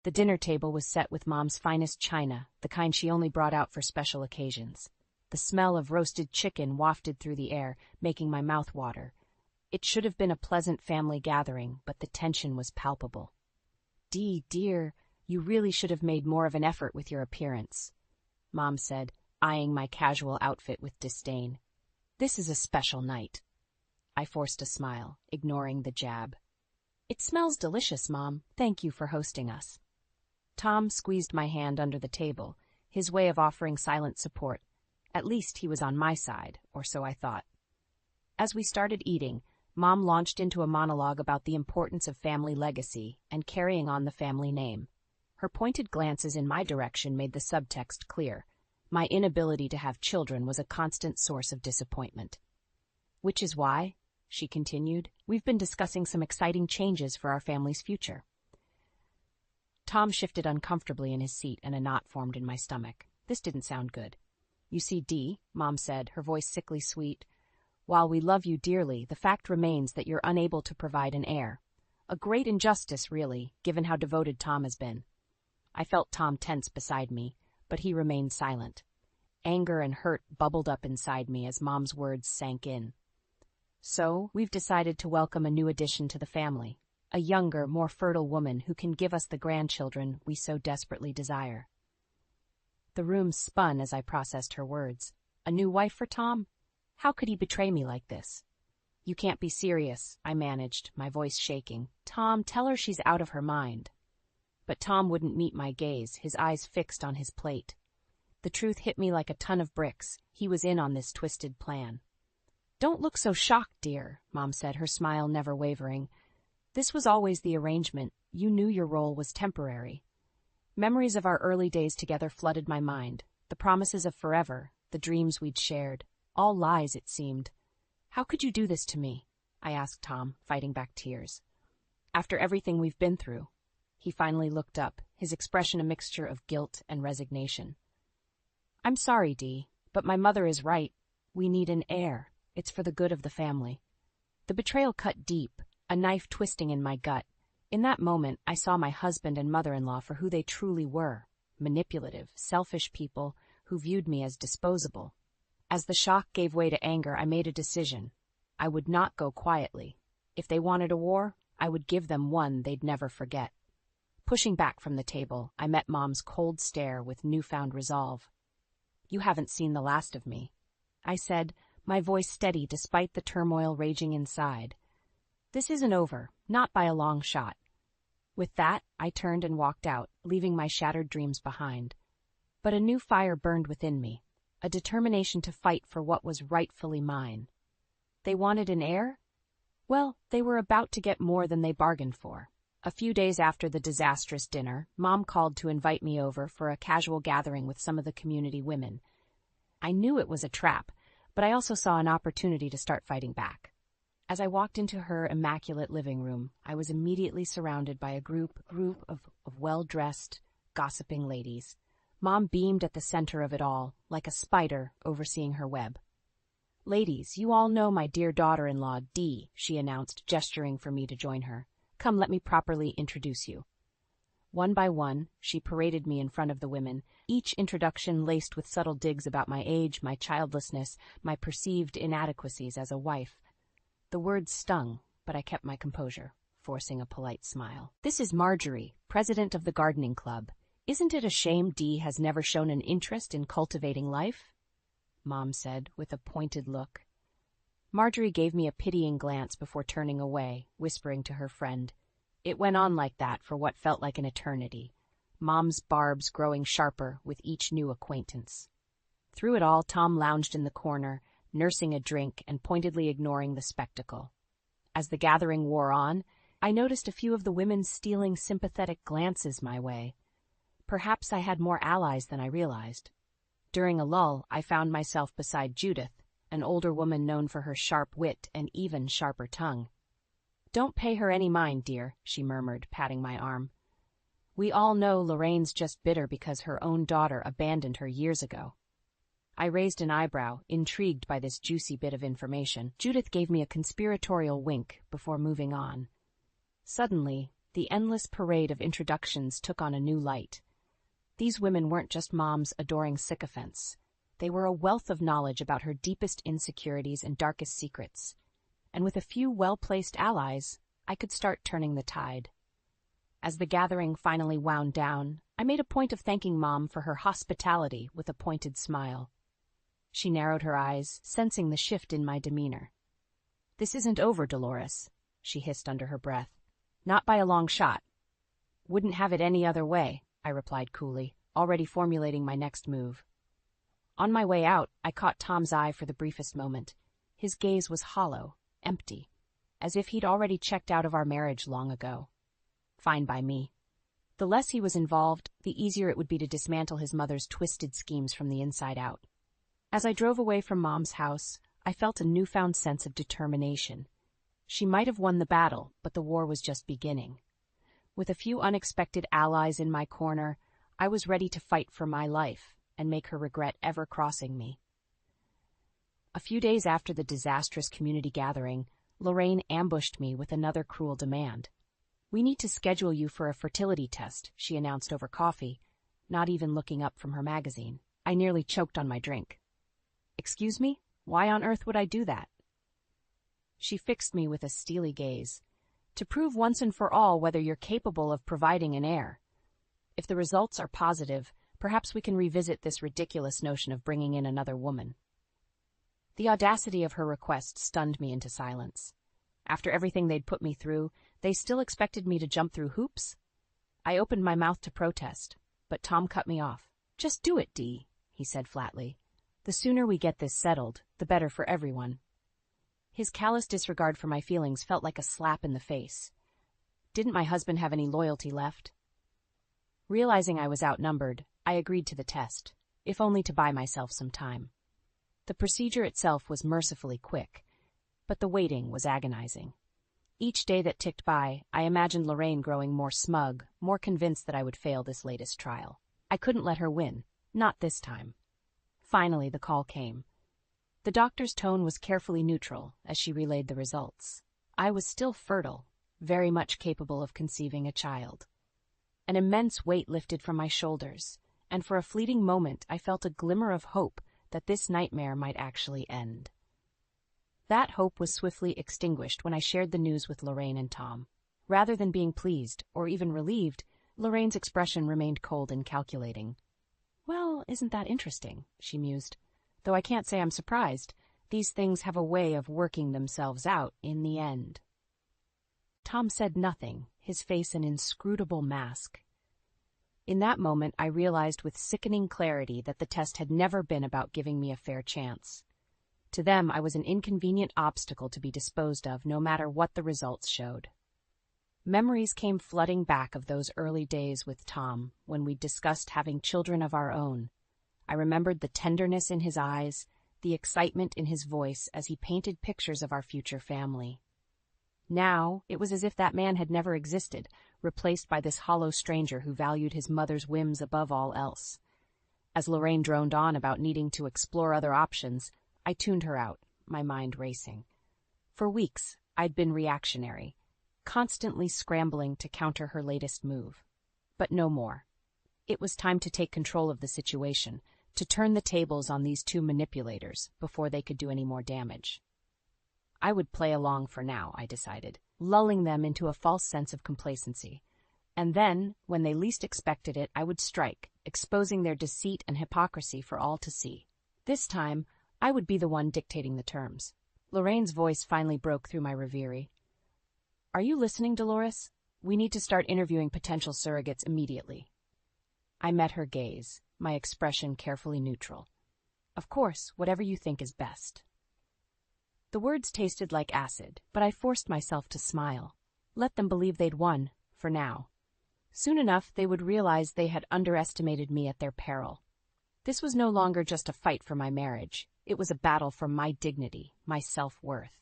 The dinner table was set with Mom's finest china, the kind she only brought out for special occasions. The smell of roasted chicken wafted through the air, making my mouth water. It should have been a pleasant family gathering, but the tension was palpable. "Dee, dear, you really should have made more of an effort with your appearance," Mom said, eyeing my casual outfit with disdain. "This is a special night." I forced a smile, ignoring the jab. "It smells delicious, Mom. Thank you for hosting us." Tom squeezed my hand under the table, his way of offering silent support. At least he was on my side, or so I thought. As we started eating, Mom launched into a monologue about the importance of family legacy and carrying on the family name. Her pointed glances in my direction made the subtext clear. My inability to have children was a constant source of disappointment. "Which is why," she continued, "we've been discussing some exciting changes for our family's future." Tom shifted uncomfortably in his seat and a knot formed in my stomach. This didn't sound good. "You see, Dee," Mom said, her voice sickly sweet, "while we love you dearly, the fact remains that you're unable to provide an heir. A great injustice, really, given how devoted Tom has been." I felt Tom tense beside me, but he remained silent. Anger and hurt bubbled up inside me as Mom's words sank in. "So, we've decided to welcome a new addition to the family, a younger, more fertile woman who can give us the grandchildren we so desperately desire." The room spun as I processed her words. A new wife for Tom? How could he betray me like this? "You can't be serious," I managed, my voice shaking. "Tom, tell her she's out of her mind." But Tom wouldn't meet my gaze, his eyes fixed on his plate. The truth hit me like a ton of bricks. He was in on this twisted plan. "Don't look so shocked, dear," Mom said, her smile never wavering. "This was always the arrangement. You knew your role was temporary." Memories of our early days together flooded my mind. The promises of forever, the dreams we'd shared. All lies, it seemed. "How could you do this to me?" I asked Tom, fighting back tears. "After everything we've been through." He finally looked up, his expression a mixture of guilt and resignation. "I'm sorry, Dee, but my mother is right. We need an heir. It's for the good of the family." The betrayal cut deep, a knife twisting in my gut. In that moment, I saw my husband and mother-in-law for who they truly were, manipulative, selfish people who viewed me as disposable. As the shock gave way to anger, I made a decision. I would not go quietly. If they wanted a war, I would give them one they'd never forget. Pushing back from the table, I met Mom's cold stare with newfound resolve. "You haven't seen the last of me," I said, my voice steady despite the turmoil raging inside. "This isn't over, not by a long shot." With that, I turned and walked out, leaving my shattered dreams behind. But a new fire burned within me, a determination to fight for what was rightfully mine. They wanted an heir? Well, they were about to get more than they bargained for. A few days after the disastrous dinner, Mom called to invite me over for a casual gathering with some of the community women. I knew it was a trap, but I also saw an opportunity to start fighting back. As I walked into her immaculate living room, I was immediately surrounded by a group of well-dressed, gossiping ladies. Mom beamed at the center of it all, like a spider overseeing her web. "Ladies, you all know my dear daughter-in-law, Dee," she announced, gesturing for me to join her. "Come, let me properly introduce you." One by one, she paraded me in front of the women, each introduction laced with subtle digs about my age, my childlessness, my perceived inadequacies as a wife. The words stung, but I kept my composure, forcing a polite smile. "This is Marjorie, president of the gardening club. Isn't it a shame Dee has never shown an interest in cultivating life?" Mom said, with a pointed look. Marjorie gave me a pitying glance before turning away, whispering to her friend. It went on like that for what felt like an eternity, Mom's barbs growing sharper with each new acquaintance. Through it all, Tom lounged in the corner, nursing a drink and pointedly ignoring the spectacle. As the gathering wore on, I noticed a few of the women stealing sympathetic glances my way. Perhaps I had more allies than I realized. During a lull, I found myself beside Judith, an older woman known for her sharp wit and even sharper tongue. "Don't pay her any mind, dear," she murmured, patting my arm. "We all know Lorraine's just bitter because her own daughter abandoned her years ago." I raised an eyebrow, intrigued by this juicy bit of information. Judith gave me a conspiratorial wink before moving on. Suddenly, the endless parade of introductions took on a new light. These women weren't just Mom's adoring sycophants. They were a wealth of knowledge about her deepest insecurities and darkest secrets. And with a few well-placed allies, I could start turning the tide. As the gathering finally wound down, I made a point of thanking Mom for her hospitality with a pointed smile. She narrowed her eyes, sensing the shift in my demeanor. "This isn't over, Dolores," she hissed under her breath. "Not by a long shot." "Wouldn't have it any other way," I replied coolly, already formulating my next move. On my way out, I caught Tom's eye for the briefest moment. His gaze was hollow, empty, as if he'd already checked out of our marriage long ago. Fine by me. The less he was involved, the easier it would be to dismantle his mother's twisted schemes from the inside out. As I drove away from Mom's house, I felt a newfound sense of determination. She might have won the battle, but the war was just beginning. With a few unexpected allies in my corner, I was ready to fight for my life and make her regret ever crossing me. A few days after the disastrous community gathering, Lorraine ambushed me with another cruel demand. "We need to schedule you for a fertility test," she announced over coffee, not even looking up from her magazine. I nearly choked on my drink. "Excuse me? Why on earth would I do that?" She fixed me with a steely gaze. "To prove once and for all whether you're capable of providing an heir. If the results are positive, perhaps we can revisit this ridiculous notion of bringing in another woman." The audacity of her request stunned me into silence. After everything they'd put me through, they still expected me to jump through hoops? I opened my mouth to protest, but Tom cut me off. "Just do it, Dee," he said flatly. "The sooner we get this settled, the better for everyone." His callous disregard for my feelings felt like a slap in the face. Didn't my husband have any loyalty left? Realizing I was outnumbered, I agreed to the test, if only to buy myself some time. The procedure itself was mercifully quick, but the waiting was agonizing. Each day that ticked by, I imagined Lorraine growing more smug, more convinced that I would fail this latest trial. I couldn't let her win, not this time. Finally, the call came. The doctor's tone was carefully neutral as she relayed the results. I was still fertile, very much capable of conceiving a child. An immense weight lifted from my shoulders, and for a fleeting moment I felt a glimmer of hope that this nightmare might actually end. That hope was swiftly extinguished when I shared the news with Lorraine and Tom. Rather than being pleased, or even relieved, Lorraine's expression remained cold and calculating. "Well, isn't that interesting?" she mused. "Though I can't say I'm surprised. These things have a way of working themselves out in the end." Tom said nothing, his face an inscrutable mask. In that moment, I realized with sickening clarity that the test had never been about giving me a fair chance. To them, I was an inconvenient obstacle to be disposed of, no matter what the results showed. Memories came flooding back of those early days with Tom, when we discussed having children of our own. I remembered the tenderness in his eyes, the excitement in his voice as he painted pictures of our future family. Now, it was as if that man had never existed, replaced by this hollow stranger who valued his mother's whims above all else. As Lorraine droned on about needing to explore other options, I tuned her out, my mind racing. For weeks, I'd been reactionary, constantly scrambling to counter her latest move. But no more. It was time to take control of the situation, to turn the tables on these two manipulators before they could do any more damage. I would play along for now, I decided, lulling them into a false sense of complacency. And then, when they least expected it, I would strike, exposing their deceit and hypocrisy for all to see. This time, I would be the one dictating the terms. Lorraine's voice finally broke through my reverie. "Are you listening, Dolores? We need to start interviewing potential surrogates immediately." I met her gaze, my expression carefully neutral. "Of course, whatever you think is best." The words tasted like acid, but I forced myself to smile. Let them believe they'd won, for now. Soon enough, they would realize they had underestimated me at their peril. This was no longer just a fight for my marriage. It was a battle for my dignity, my self-worth.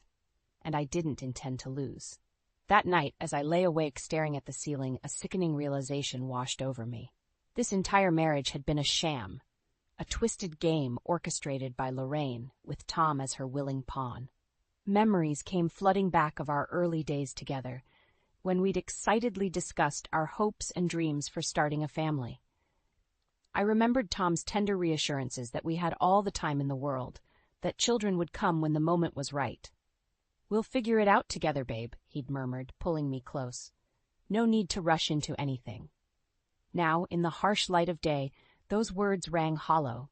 And I didn't intend to lose. That night, as I lay awake staring at the ceiling, a sickening realization washed over me. This entire marriage had been a sham, a twisted game orchestrated by Lorraine, with Tom as her willing pawn. Memories came flooding back of our early days together, when we'd excitedly discussed our hopes and dreams for starting a family. I remembered Tom's tender reassurances that we had all the time in the world, that children would come when the moment was right. "We'll figure it out together, babe," he'd murmured, pulling me close. "No need to rush into anything." Now, in the harsh light of day, those words rang hollow,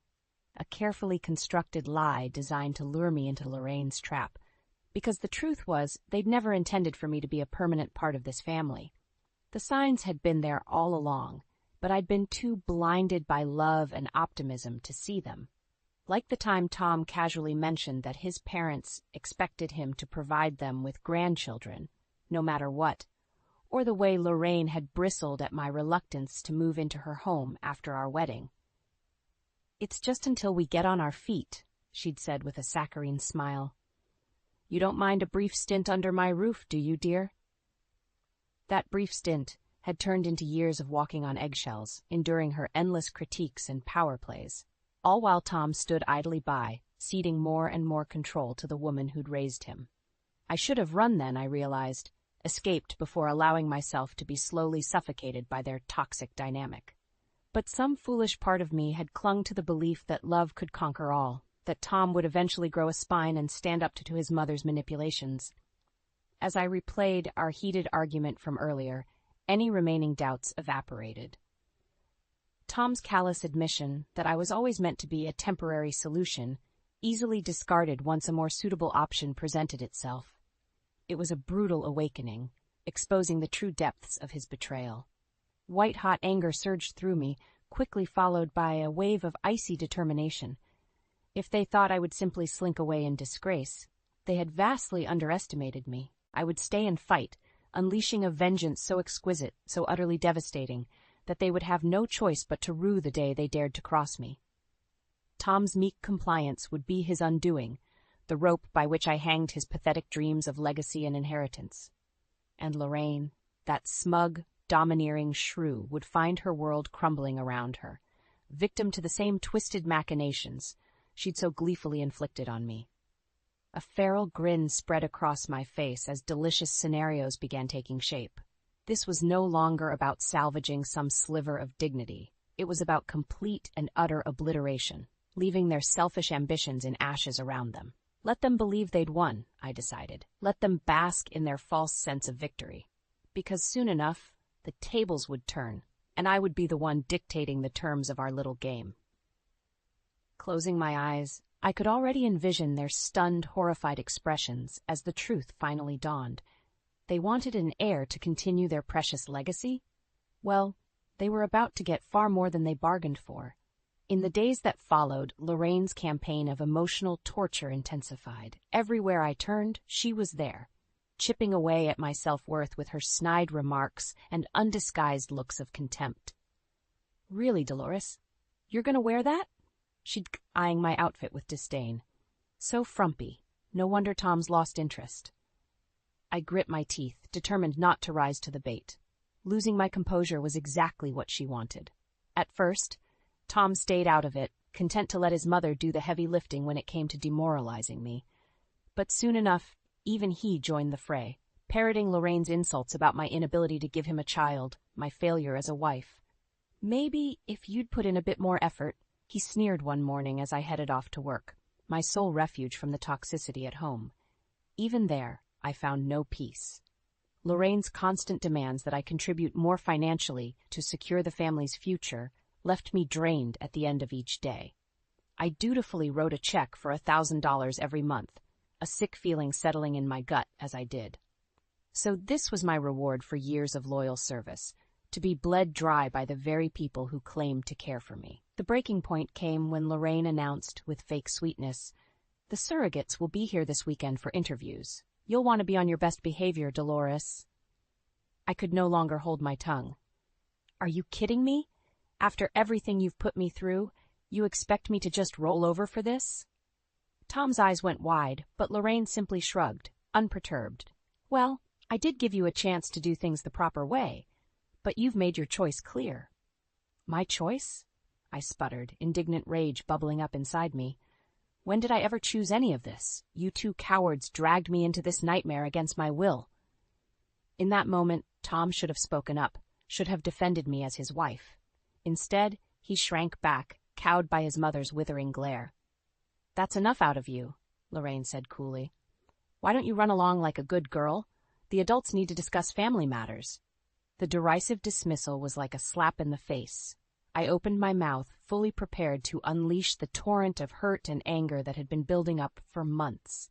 a carefully constructed lie designed to lure me into Lorraine's trap, because the truth was they'd never intended for me to be a permanent part of this family. The signs had been there all along, but I'd been too blinded by love and optimism to see them. Like the time Tom casually mentioned that his parents expected him to provide them with grandchildren, no matter what, or the way Lorraine had bristled at my reluctance to move into her home after our wedding. "It's just until we get on our feet," she'd said with a saccharine smile. "You don't mind a brief stint under my roof, do you, dear?" That brief stint had turned into years of walking on eggshells, enduring her endless critiques and power plays, all while Tom stood idly by, ceding more and more control to the woman who'd raised him. I should have run then, I realized, escaped before allowing myself to be slowly suffocated by their toxic dynamic. But some foolish part of me had clung to the belief that love could conquer all, that Tom would eventually grow a spine and stand up to his mother's manipulations. As I replayed our heated argument from earlier, any remaining doubts evaporated. Tom's callous admission that I was always meant to be a temporary solution, easily discarded once a more suitable option presented itself. It was a brutal awakening, exposing the true depths of his betrayal. White-hot anger surged through me, quickly followed by a wave of icy determination. If they thought I would simply slink away in disgrace, they had vastly underestimated me. I would stay and fight, unleashing a vengeance so exquisite, so utterly devastating, that they would have no choice but to rue the day they dared to cross me. Tom's meek compliance would be his undoing, the rope by which I hanged his pathetic dreams of legacy and inheritance. And Lorraine, that smug, domineering shrew, would find her world crumbling around her, victim to the same twisted machinations she'd so gleefully inflicted on me. A feral grin spread across my face as delicious scenarios began taking shape. This was no longer about salvaging some sliver of dignity. It was about complete and utter obliteration, leaving their selfish ambitions in ashes around them. Let them believe they'd won, I decided. Let them bask in their false sense of victory. Because soon enough, the tables would turn, and I would be the one dictating the terms of our little game. Closing my eyes, I could already envision their stunned, horrified expressions as the truth finally dawned. They wanted an heir to continue their precious legacy? Well, they were about to get far more than they bargained for. In the days that followed, Lorraine's campaign of emotional torture intensified. Everywhere I turned, she was there, chipping away at my self-worth with her snide remarks and undisguised looks of contempt. "Really, Dolores? You're going to wear that?" She'd eyeing my outfit with disdain. So frumpy. No wonder Tom's lost interest. I grit my teeth, determined not to rise to the bait. Losing my composure was exactly what she wanted. At first, Tom stayed out of it, content to let his mother do the heavy lifting when it came to demoralizing me. But soon enough, even he joined the fray, parroting Lorraine's insults about my inability to give him a child, my failure as a wife. "Maybe if you'd put in a bit more effort," he sneered one morning as I headed off to work, my sole refuge from the toxicity at home. Even there, I found no peace. Lorraine's constant demands that I contribute more financially to secure the family's future left me drained at the end of each day. I dutifully wrote a check for $1,000 every month, a sick feeling settling in my gut as I did. So this was my reward for years of loyal service, to be bled dry by the very people who claimed to care for me. The breaking point came when Lorraine announced, with fake sweetness, "The surrogates will be here this weekend for interviews. You'll want to be on your best behavior, Dolores." I could no longer hold my tongue. "Are you kidding me? After everything you've put me through, you expect me to just roll over for this?" Tom's eyes went wide, but Lorraine simply shrugged, unperturbed. "Well, I did give you a chance to do things the proper way, but you've made your choice clear." "My choice?" I sputtered, indignant rage bubbling up inside me. "When did I ever choose any of this? You two cowards dragged me into this nightmare against my will." In that moment, Tom should have spoken up, should have defended me as his wife. Instead, he shrank back, cowed by his mother's withering glare. "That's enough out of you," Lorraine said coolly. "Why don't you run along like a good girl? The adults need to discuss family matters." The derisive dismissal was like a slap in the face. I opened my mouth, fully prepared to unleash the torrent of hurt and anger that had been building up for months.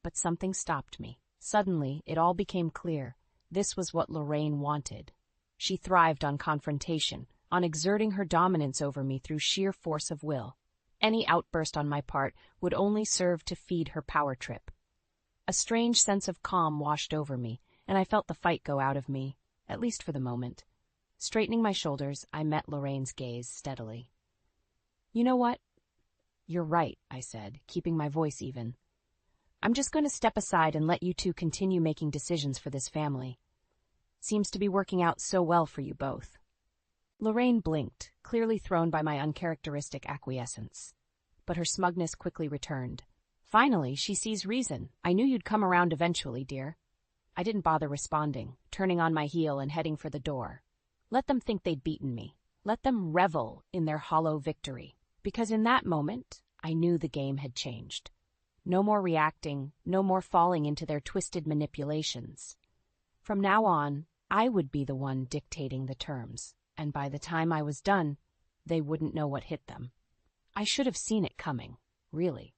But something stopped me. Suddenly, it all became clear. This was what Lorraine wanted. She thrived on confrontation, on exerting her dominance over me through sheer force of will. Any outburst on my part would only serve to feed her power trip. A strange sense of calm washed over me, and I felt the fight go out of me, at least for the moment. Straightening my shoulders, I met Lorraine's gaze steadily. "You know what?" "You're right," I said, keeping my voice even. "I'm just going to step aside and let you two continue making decisions for this family. Seems to be working out so well for you both." Lorraine blinked, clearly thrown by my uncharacteristic acquiescence. But her smugness quickly returned. "Finally, she sees reason. I knew you'd come around eventually, dear." I didn't bother responding, turning on my heel and heading for the door. Let them think they'd beaten me. Let them revel in their hollow victory. Because in that moment, I knew the game had changed. No more reacting, no more falling into their twisted manipulations. From now on, I would be the one dictating the terms, and by the time I was done, they wouldn't know what hit them. I should have seen it coming, really.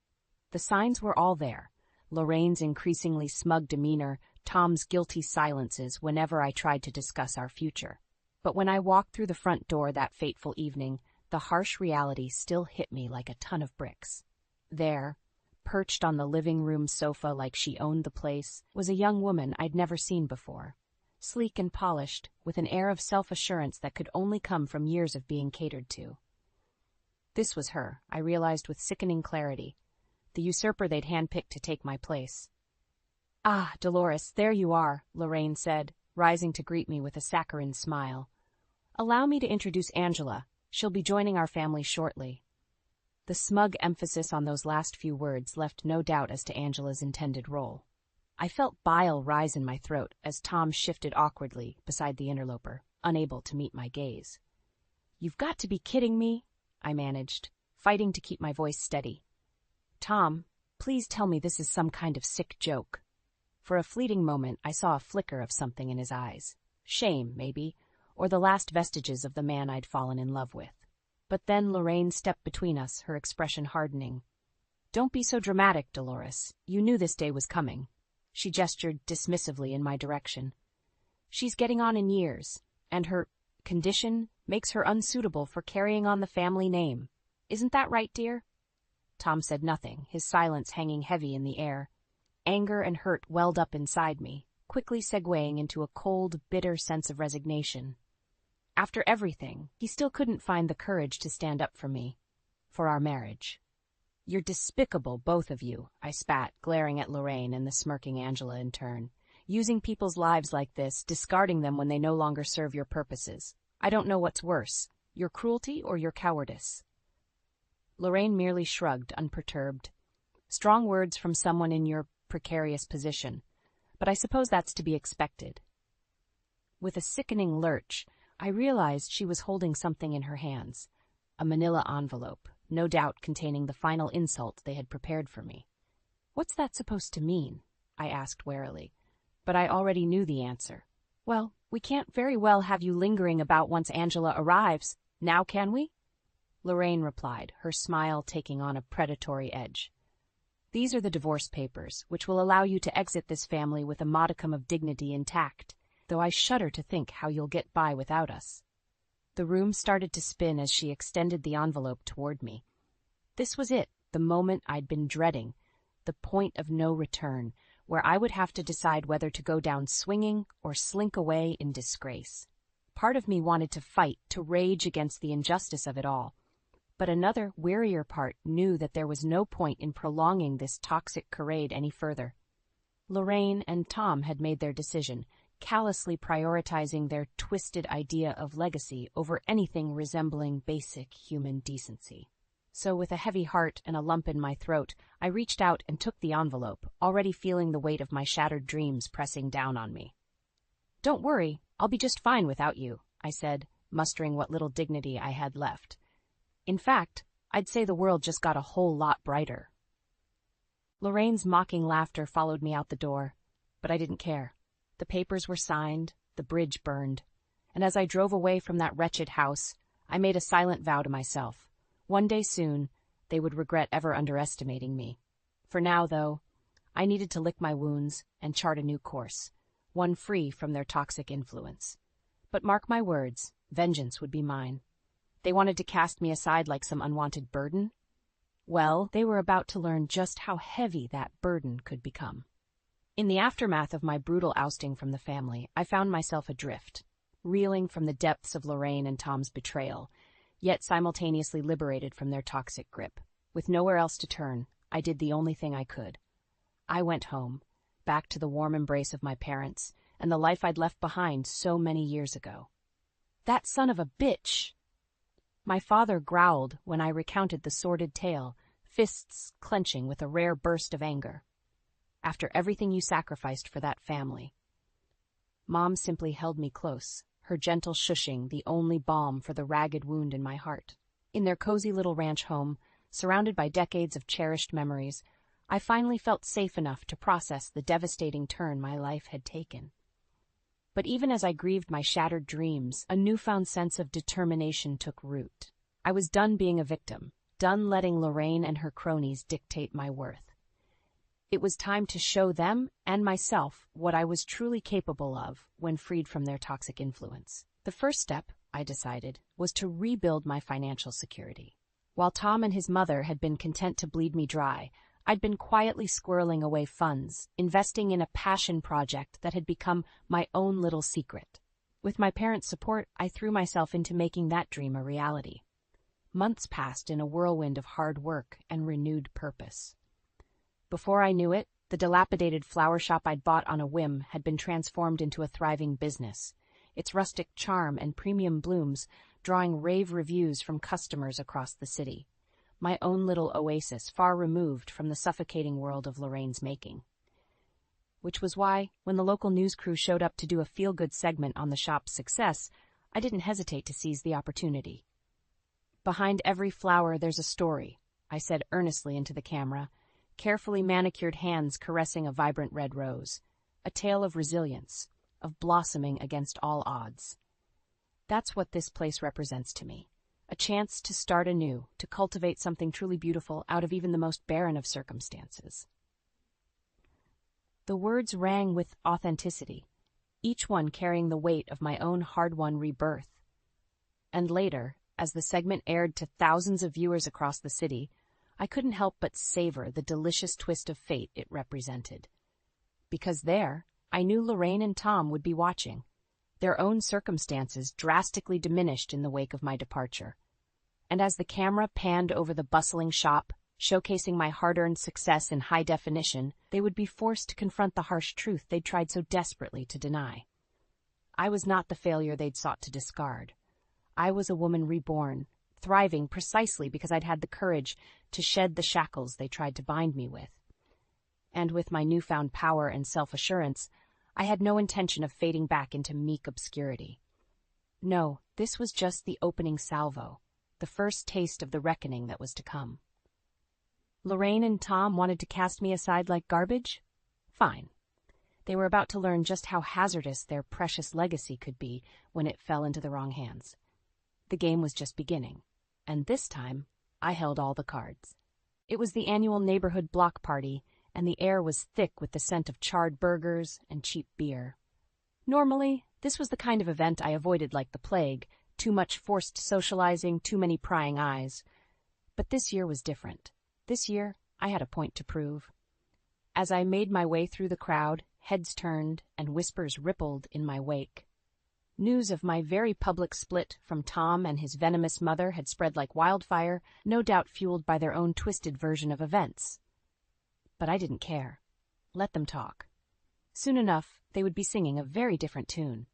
The signs were all there. Lorraine's increasingly smug demeanor, Tom's guilty silences whenever I tried to discuss our future. But when I walked through the front door that fateful evening, the harsh reality still hit me like a ton of bricks. There, perched on the living room sofa like she owned the place, was a young woman I'd never seen before. Sleek and polished, with an air of self-assurance that could only come from years of being catered to. This was her, I realized with sickening clarity, the usurper they'd handpicked to take my place. "Ah, Dolores, there you are," Lorraine said, rising to greet me with a saccharine smile. "Allow me to introduce Angela. She'll be joining our family shortly." The smug emphasis on those last few words left no doubt as to Angela's intended role. I felt bile rise in my throat as Tom shifted awkwardly beside the interloper, unable to meet my gaze. "You've got to be kidding me," I managed, fighting to keep my voice steady. "Tom, please tell me this is some kind of sick joke." For a fleeting moment, I saw a flicker of something in his eyes. Shame, maybe, or the last vestiges of the man I'd fallen in love with. But then Lorraine stepped between us, her expression hardening. "Don't be so dramatic, Dolores. You knew this day was coming." She gestured dismissively in my direction. "She's getting on in years, and her condition makes her unsuitable for carrying on the family name. Isn't that right, dear?" Tom said nothing, his silence hanging heavy in the air. Anger and hurt welled up inside me, quickly segueing into a cold, bitter sense of resignation. After everything, he still couldn't find the courage to stand up for me, for our marriage. "You're despicable, both of you," I spat, glaring at Lorraine and the smirking Angela in turn. "Using people's lives like this, discarding them when they no longer serve your purposes. I don't know what's worse, your cruelty or your cowardice." Lorraine merely shrugged, unperturbed. "Strong words from someone in your precarious position, but I suppose that's to be expected." With a sickening lurch, I realized she was holding something in her hands, a manila envelope, no doubt containing the final insult they had prepared for me. "What's that supposed to mean?" I asked warily, but I already knew the answer. "Well, we can't very well have you lingering about once Angela arrives, now can we?" Lorraine replied, her smile taking on a predatory edge. "These are the divorce papers, which will allow you to exit this family with a modicum of dignity intact, though I shudder to think how you'll get by without us." The room started to spin as she extended the envelope toward me. This was it, the moment I'd been dreading, the point of no return, where I would have to decide whether to go down swinging or slink away in disgrace. Part of me wanted to fight, to rage against the injustice of it all. But another, wearier part knew that there was no point in prolonging this toxic charade any further. Lorraine and Tom had made their decision, callously prioritizing their twisted idea of legacy over anything resembling basic human decency. So with a heavy heart and a lump in my throat, I reached out and took the envelope, already feeling the weight of my shattered dreams pressing down on me. "Don't worry, I'll be just fine without you," I said, mustering what little dignity I had left. In fact, I'd say the world just got a whole lot brighter. Lorraine's mocking laughter followed me out the door, but I didn't care. The papers were signed, the bridge burned, and as I drove away from that wretched house, I made a silent vow to myself. One day soon, they would regret ever underestimating me. For now, though, I needed to lick my wounds and chart a new course, one free from their toxic influence. But mark my words, vengeance would be mine. They wanted to cast me aside like some unwanted burden? Well, they were about to learn just how heavy that burden could become. In the aftermath of my brutal ousting from the family, I found myself adrift, reeling from the depths of Lorraine and Tom's betrayal, yet simultaneously liberated from their toxic grip. With nowhere else to turn, I did the only thing I could. I went home, back to the warm embrace of my parents and the life I'd left behind so many years ago. "That son of a bitch!" My father growled when I recounted the sordid tale, fists clenching with a rare burst of anger. "After everything you sacrificed for that family." Mom simply held me close, her gentle shushing the only balm for the ragged wound in my heart. In their cozy little ranch home, surrounded by decades of cherished memories, I finally felt safe enough to process the devastating turn my life had taken. But even as I grieved my shattered dreams, a newfound sense of determination took root. I was done being a victim, done letting Lorraine and her cronies dictate my worth. It was time to show them and myself what I was truly capable of when freed from their toxic influence. The first step, I decided, was to rebuild my financial security. While Tom and his mother had been content to bleed me dry, I'd been quietly squirreling away funds, investing in a passion project that had become my own little secret. With my parents' support, I threw myself into making that dream a reality. Months passed in a whirlwind of hard work and renewed purpose. Before I knew it, the dilapidated flower shop I'd bought on a whim had been transformed into a thriving business, its rustic charm and premium blooms drawing rave reviews from customers across the city. My own little oasis far removed from the suffocating world of Lorraine's making. Which was why, when the local news crew showed up to do a feel-good segment on the shop's success, I didn't hesitate to seize the opportunity. "Behind every flower there's a story," I said earnestly into the camera, carefully manicured hands caressing a vibrant red rose. A tale of resilience, of blossoming against all odds. That's what this place represents to me. A chance to start anew, to cultivate something truly beautiful out of even the most barren of circumstances. The words rang with authenticity, each one carrying the weight of my own hard-won rebirth. And later, as the segment aired to thousands of viewers across the city, I couldn't help but savor the delicious twist of fate it represented. Because there, I knew Lorraine and Tom would be watching, their own circumstances drastically diminished in the wake of my departure. And as the camera panned over the bustling shop, showcasing my hard-earned success in high definition, they would be forced to confront the harsh truth they'd tried so desperately to deny. I was not the failure they'd sought to discard. I was a woman reborn, thriving precisely because I'd had the courage to shed the shackles they tried to bind me with. And with my newfound power and self-assurance, I had no intention of fading back into meek obscurity. No, this was just the opening salvo, the first taste of the reckoning that was to come. Lorraine and Tom wanted to cast me aside like garbage? Fine. They were about to learn just how hazardous their precious legacy could be when it fell into the wrong hands. The game was just beginning, and this time, I held all the cards. It was the annual neighborhood block party, and the air was thick with the scent of charred burgers and cheap beer. Normally, this was the kind of event I avoided like the plague, too much forced socializing, too many prying eyes. But this year was different. This year, I had a point to prove. As I made my way through the crowd, heads turned and whispers rippled in my wake. News of my very public split from Tom and his venomous mother had spread like wildfire, no doubt fueled by their own twisted version of events. But I didn't care. Let them talk. Soon enough, they would be singing a very different tune.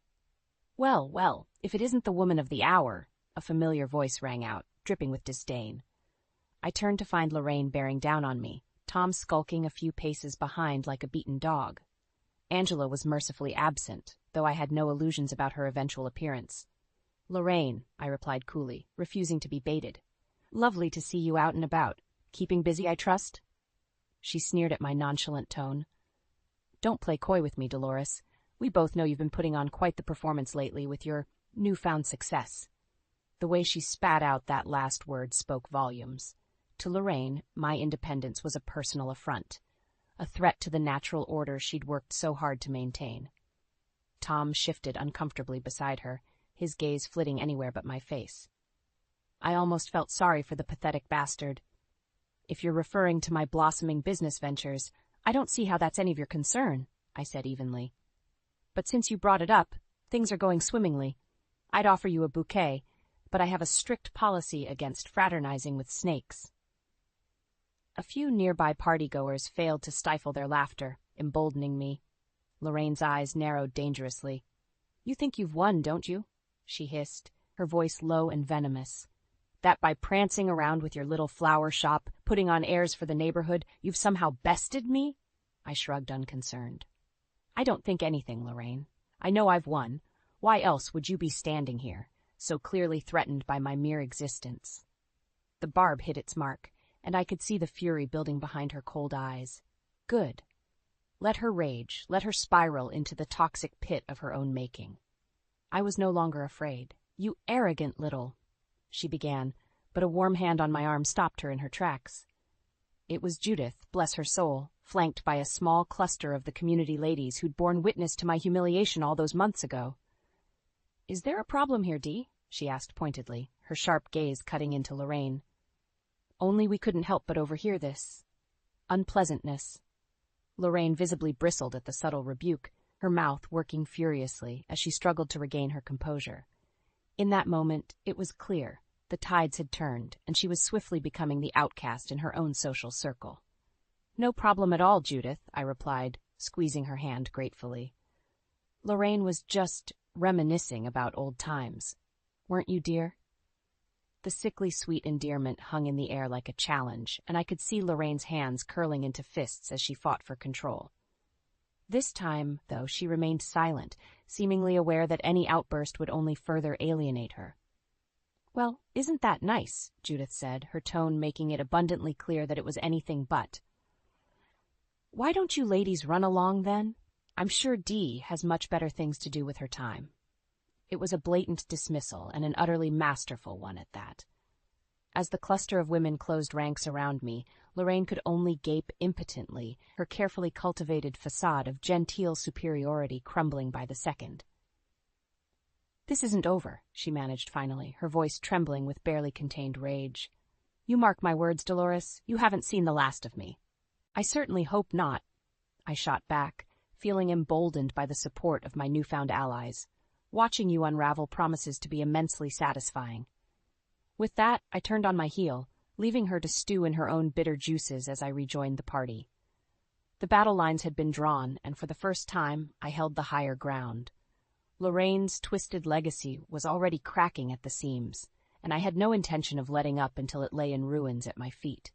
"Well, well, if it isn't the woman of the hour," a familiar voice rang out, dripping with disdain. I turned to find Lorraine bearing down on me, Tom skulking a few paces behind like a beaten dog. Angela was mercifully absent, though I had no illusions about her eventual appearance. "Lorraine," I replied coolly, refusing to be baited. "Lovely to see you out and about. Keeping busy, I trust?" She sneered at my nonchalant tone. "Don't play coy with me, Dolores. We both know you've been putting on quite the performance lately with your newfound success." The way she spat out that last word spoke volumes. To Lorraine, my independence was a personal affront, a threat to the natural order she'd worked so hard to maintain. Tom shifted uncomfortably beside her, his gaze flitting anywhere but my face. I almost felt sorry for the pathetic bastard. "If you're referring to my blossoming business ventures, I don't see how that's any of your concern," I said evenly. "But since you brought it up, things are going swimmingly. I'd offer you a bouquet, but I have a strict policy against fraternizing with snakes." A few nearby partygoers failed to stifle their laughter, emboldening me. Lorraine's eyes narrowed dangerously. "You think you've won, don't you?" she hissed, her voice low and venomous. "That by prancing around with your little flower shop, putting on airs for the neighborhood, you've somehow bested me?" I shrugged unconcerned. "I don't think anything, Lorraine. I know I've won. Why else would you be standing here, so clearly threatened by my mere existence?" The barb hit its mark, and I could see the fury building behind her cold eyes. Good. Let her rage, let her spiral into the toxic pit of her own making. I was no longer afraid. "You arrogant little—" she began, but a warm hand on my arm stopped her in her tracks. It was Judith, bless her soul, flanked by a small cluster of the community ladies who'd borne witness to my humiliation all those months ago. "Is there a problem here, Dee?" she asked pointedly, her sharp gaze cutting into Lorraine. "Only we couldn't help but overhear this unpleasantness." Lorraine visibly bristled at the subtle rebuke, her mouth working furiously as she struggled to regain her composure. In that moment, it was clear. The tides had turned, and she was swiftly becoming the outcast in her own social circle. "No problem at all, Judith," I replied, squeezing her hand gratefully. "Lorraine was just reminiscing about old times. Weren't you, dear?" The sickly sweet endearment hung in the air like a challenge, and I could see Lorraine's hands curling into fists as she fought for control. This time, though, she remained silent, seemingly aware that any outburst would only further alienate her. "Well, isn't that nice?" Judith said, her tone making it abundantly clear that it was anything but. "Why don't you ladies run along, then? I'm sure Dee has much better things to do with her time." It was a blatant dismissal, and an utterly masterful one at that. As the cluster of women closed ranks around me, Lorraine could only gape impotently, her carefully cultivated facade of genteel superiority crumbling by the second. "This isn't over," she managed finally, her voice trembling with barely contained rage. "You mark my words, Dolores, you haven't seen the last of me." "I certainly hope not," I shot back, feeling emboldened by the support of my newfound allies. "Watching you unravel promises to be immensely satisfying." With that, I turned on my heel, leaving her to stew in her own bitter juices as I rejoined the party. The battle lines had been drawn, and for the first time, I held the higher ground. Lorraine's twisted legacy was already cracking at the seams, and I had no intention of letting up until it lay in ruins at my feet.